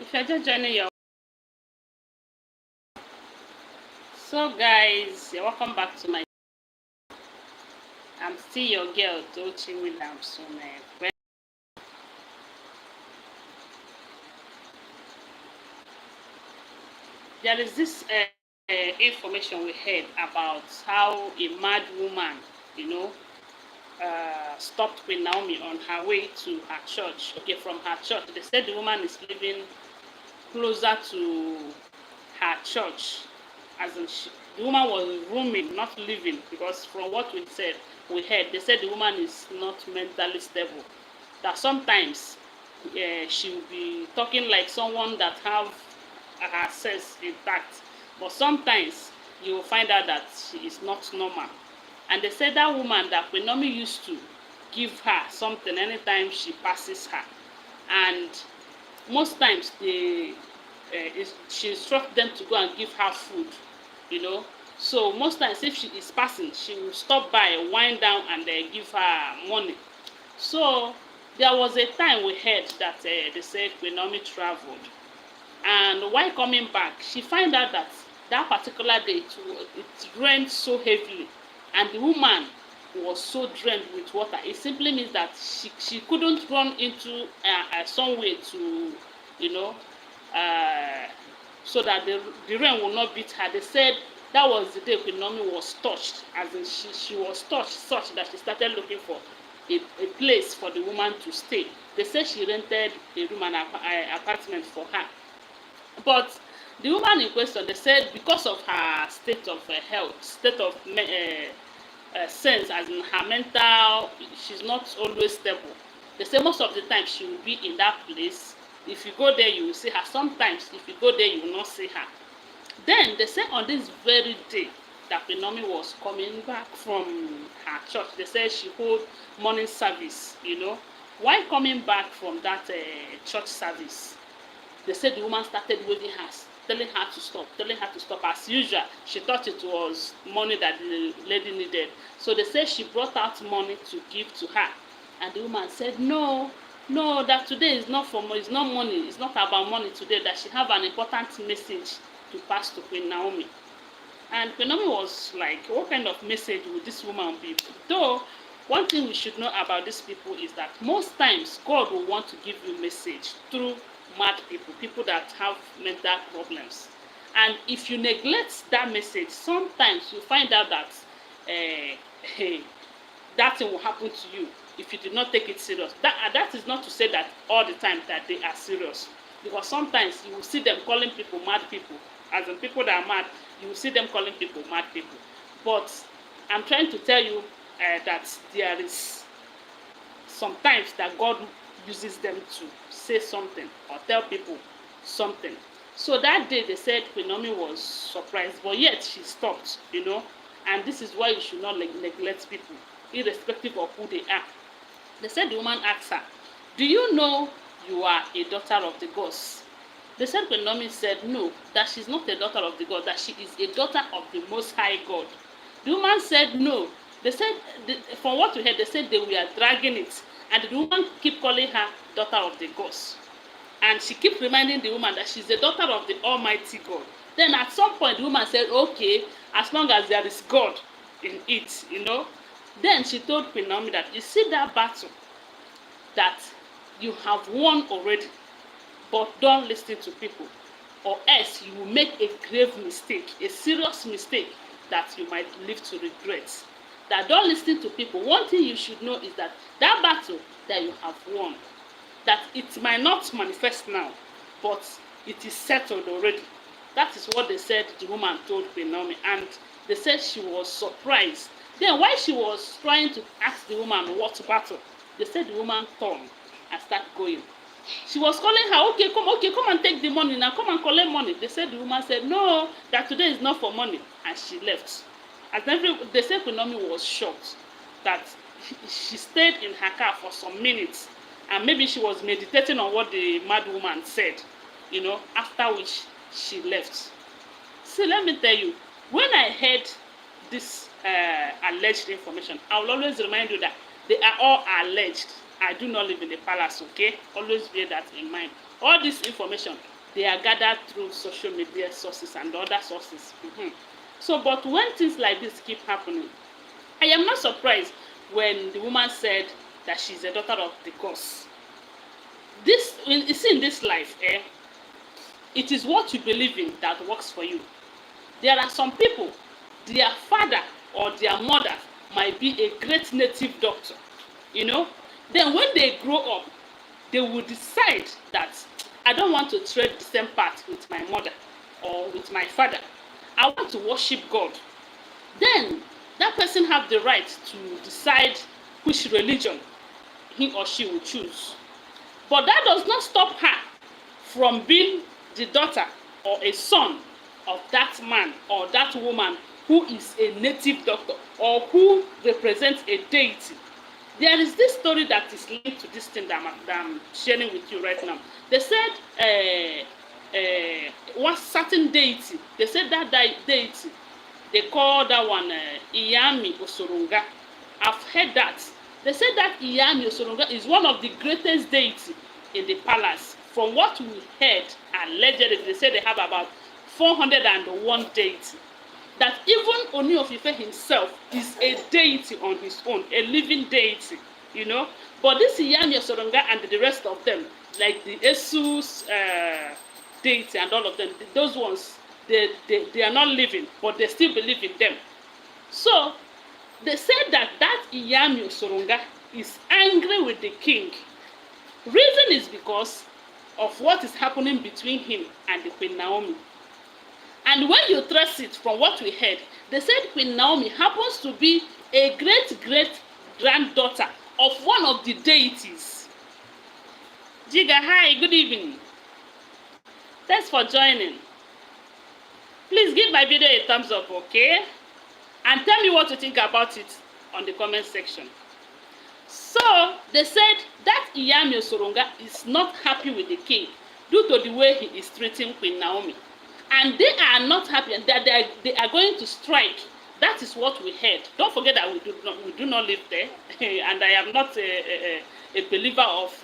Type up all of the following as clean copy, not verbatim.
If you're just joining your so guys, you're welcome back to my I'm still your girl Tochi Williams. There is this information we heard about how a mad woman, you know, stopped Queen Naomi on her way to her church. Okay, from her church. They said the woman is living closer to her church. As in the woman was rooming, not living, because from what we heard, they said the woman is not mentally stable. That sometimes she will be talking like someone that have her sense intact, but sometimes you will find out that she is not normal. And they said that woman that Queen Naomi used to give her something anytime she passes her, and most times she instructs them to go and give her food, you know. So most times if she is passing, she will stop by, wind down, and give her money. So there was a time we heard that they said Queen Naomi traveled, and while coming back, she found out that that particular day it rained so heavily, and the woman was so drained with water. It simply means that she couldn't run into somewhere to, you know, so that the rain will not beat her. They said that was the day Queen Naomi was touched, as in she was touched such that she started looking for a place for the woman to stay. They said she rented a room and apartment for her. But the woman in question, they said because of her state of health, state of sense, as in her mental, she's not always stable. They say most of the time she will be in that place. If you go there, you will see her. Sometimes, if you go there, you will not see her. Then they say on this very day that Queen Naomi was coming back from her church, they said she hold morning service, you know. While coming back from that church service, they said the woman started waving her, telling her to stop, telling her to stop. As usual, she thought it was money that the lady needed. So they said she brought out money to give to her. And the woman said, no, that today is not for money, it's not money, it's not about money today, that she have an important message to pass to Queen Naomi. And Queen Naomi was like, what kind of message would this woman be? Though, one thing we should know about these people is that most times God will want to give you message through mad people, people that have mental problems. And if you neglect that message, sometimes you find out that that thing will happen to you if you do not take it serious. That is not to say that all the time that they are serious, because sometimes you will see them calling people mad people, as in people that are mad, you will see them calling people mad people. But I'm trying to tell you that there is sometimes that God uses them to say something or tell people something. So that day they said Queen Naomi was surprised, but yet she stopped, you know. And this is why you should not neglect people, irrespective of who they are. They said the woman asked her, do you know you are a daughter of the gods? They said Queen Naomi said no, that she's not a daughter of the god, that she is a daughter of the Most High God. The woman said no. They said, from what we heard, they said they were dragging it. And the woman keep calling her daughter of the gods. And she keep reminding the woman that she's a daughter of the Almighty God. Then at some point, the woman said, okay, as long as there is God in it, you know. Then she told Queen Naomi that, you see that battle that you have won already, but don't listen to people, or else you will make a grave mistake, a serious mistake that you might live to regret. That don't listen to people. One thing you should know is that that battle that you have won, that it might not manifest now, but it is settled already. That is what they said the woman told Queen Naomi, and they said she was surprised. Then while she was trying to ask the woman what battle, they said the woman turned and started going. She was calling her, okay, come and take the money now, come and collect money. They said the woman said, no, that today is not for money, and she left. They said Queen Naomi was shocked that she stayed in her car for some minutes, and maybe she was meditating on what the mad woman said, you know, after which she left. See, let me tell you, when I heard this alleged information, I will always remind you that they are all alleged. I do not live in the palace, okay? Always bear that in mind. All this information they are gathered through social media sources and other sources. So, but when things like this keep happening, I am not surprised when the woman said that she's a daughter of the gods. This, you see, in this life, it is what you believe in that works for you. There are some people, their father or their mother might be a great native doctor, you know. Then when they grow up, they will decide that I don't want to tread the same path with my mother or with my father. I want to worship God. Then that person have the right to decide which religion he or she will choose. But that does not stop her from being the daughter or a son of that man or that woman who is a native doctor or who represents a deity. There is this story that is linked to this thing that I'm sharing with you right now. They said one certain deity, they said that deity, they call that one Iyami Osorunga. I've heard that. They said that Iyami Osorunga is one of the greatest deities in the palace. From what we heard, allegedly, they say they have about 401 deities. That even Ooni of Ife himself is a deity on his own, a living deity, you know. But this Iyami Osorunga and the rest of them, like the Esu's deity and all of them, those ones, they are not living, but they still believe in them. So they said that Iyami Osorunga is angry with the king. Reason is because of what is happening between him and the Queen Naomi. And when you trace it from what we heard, they said Queen Naomi happens to be a great-great-granddaughter of one of the deities. Jiga, hi, good evening. Thanks for joining. Please give my video a thumbs up, okay? And tell me what you think about it on the comment section. So, they said that Iyami Osorunga is not happy with the king due to the way he is treating Queen Naomi. And they are not happy, and that they are going to strike. That is what we heard. Don't forget that we do not live there, and I am not a believer of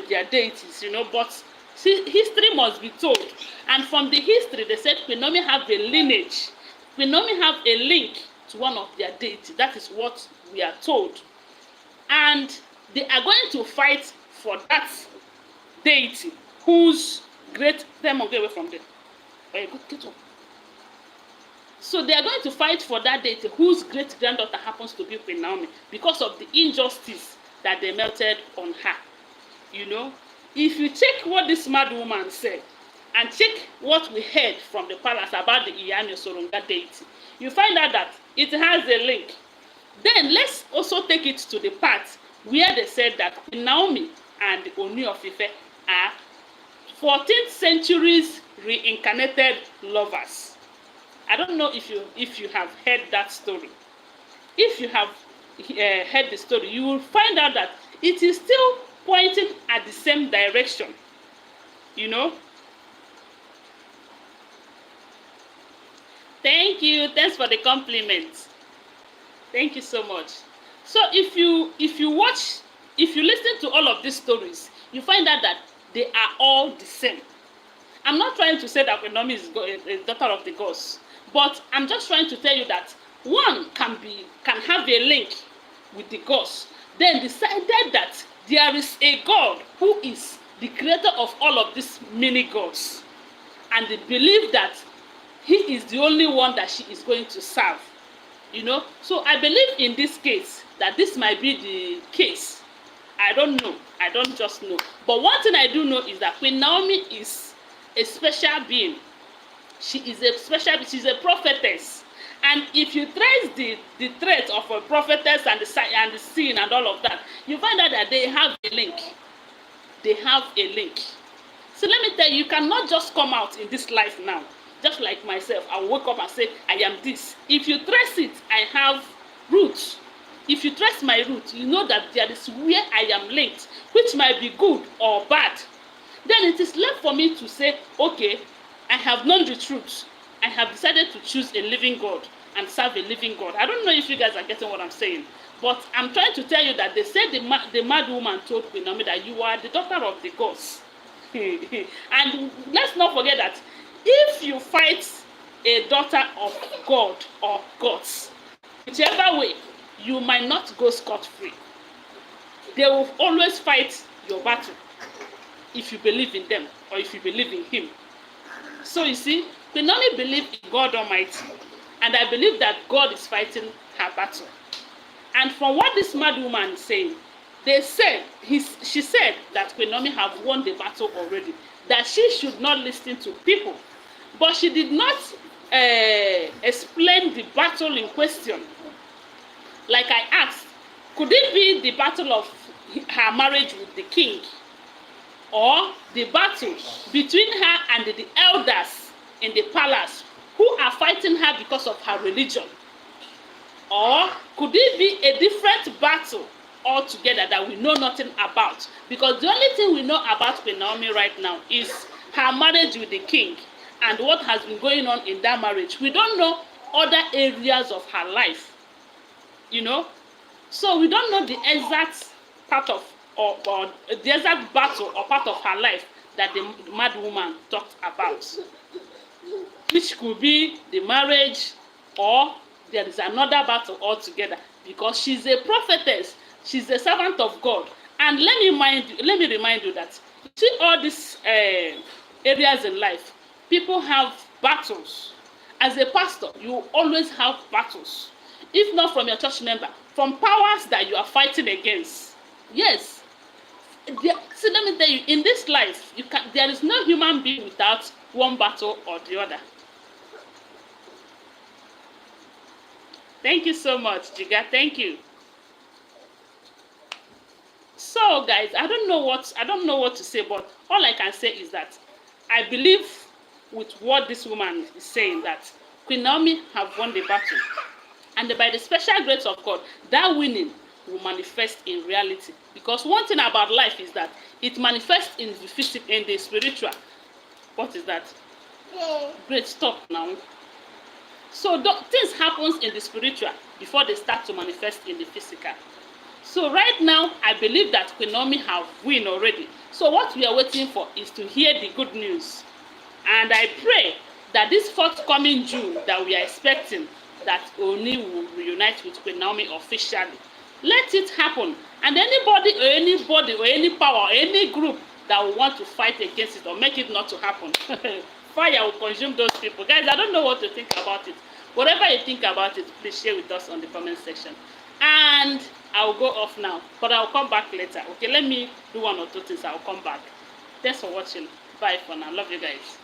their deities, you know. But see, history must be told, and from the history, they said Queen Naomi have a lineage. Queen Naomi have a link to one of their deities. That is what we are told, and they are going to fight for that deity whose great them get away from them. So they are going to fight for that deity whose great granddaughter happens to be Queen Naomi because of the injustice that they melted on her. You know, if you check what this mad woman said and check what we heard from the palace about the Iyami Osorunga deity, you find out that it has a link. Then let's also take it to the part where they said that Queen Naomi and the Ooni of Ife are 14th century's reincarnated lovers. I don't know if you have heard that story. If you have heard the story, you will find out that it is still pointing at the same direction. You know? Thank you. Thanks for the compliment. Thank you so much. So if you listen to all of these stories, you find out that they are all the same. I'm not trying to say that Queen Naomi is a daughter of the gods, but I'm just trying to tell you that one can have a link with the gods. Then decided that there is a God who is the creator of all of these mini gods, and they believe that he is the only one that she is going to serve. You know, so I believe in this case that this might be the case. I don't know. I don't just know. But one thing I do know is that Queen Naomi is a special being. She is a special being. She's a prophetess. And if you trace the threat of a prophetess and the sin and all of that, you find out that they have a link. They have a link. So let me tell you, you cannot just come out in this life now. Just like myself, I wake up and say, I am this. If you trace it, I have roots. If you trace my roots, you know that there is where I am linked, which might be good or bad. Then it is left for me to say, okay, I have known the truth. I have decided to choose a living God and serve a living God. I don't know if you guys are getting what I'm saying, but I'm trying to tell you that they said the mad woman told Queen Naomi that you are the daughter of the gods. And let's not forget that if you fight a daughter of God or gods, whichever way, you might not go scot-free. They will always fight your battle if you believe in them or if you believe in him. So you see, Queen Naomi believed in God Almighty, and I believe that God is fighting her battle. And from what this mad woman is saying, she said that Queen Naomi have won the battle already, that she should not listen to people. But she did not explain the battle in question. Like I asked, could it be the battle of her marriage with the king, or the battle between her and the elders in the palace who are fighting her because of her religion? Or could it be a different battle altogether that we know nothing about? Because the only thing we know about Queen Naomi right now is her marriage with the king and what has been going on in that marriage. We don't know other areas of her life, you know. So we don't know the exact part of or the exact battle or part of her life that the mad woman talked about, which could be the marriage, or there is another battle altogether, because she's a prophetess, she's a servant of God. And let me remind you that you see all these areas in life, people have battles. As a pastor, you always have battles, if not from your church member, from powers that you are fighting against. Yes. See, let me tell you, in this life, there is no human being without one battle or the other. Thank you so much, Jiga. Thank you. So, guys, I don't know what to say, but all I can say is that I believe with what this woman is saying, that Queen Naomi have won the battle, and by the special grace of God, that winning will manifest in reality. Because one thing about life is that it manifests in the physical, in the spiritual. What is that? Great, stop now. So things happens in the spiritual before they start to manifest in the physical. So right now, I believe that Queen Naomi have win already. So what we are waiting for is to hear the good news. And I pray that this forthcoming June that we are expecting, that Ooni will reunite with Queen Naomi officially. Let it happen. And anybody or any power or any group that will want to fight against it or make it not to happen, fire will consume those people. Guys, I don't know what to think about it. Whatever you think about it, please share with us on the comment section. And I'll go off now, but I'll come back later. Okay, let me do one or two things. I'll come back. Thanks for watching. Bye for now. Love you guys.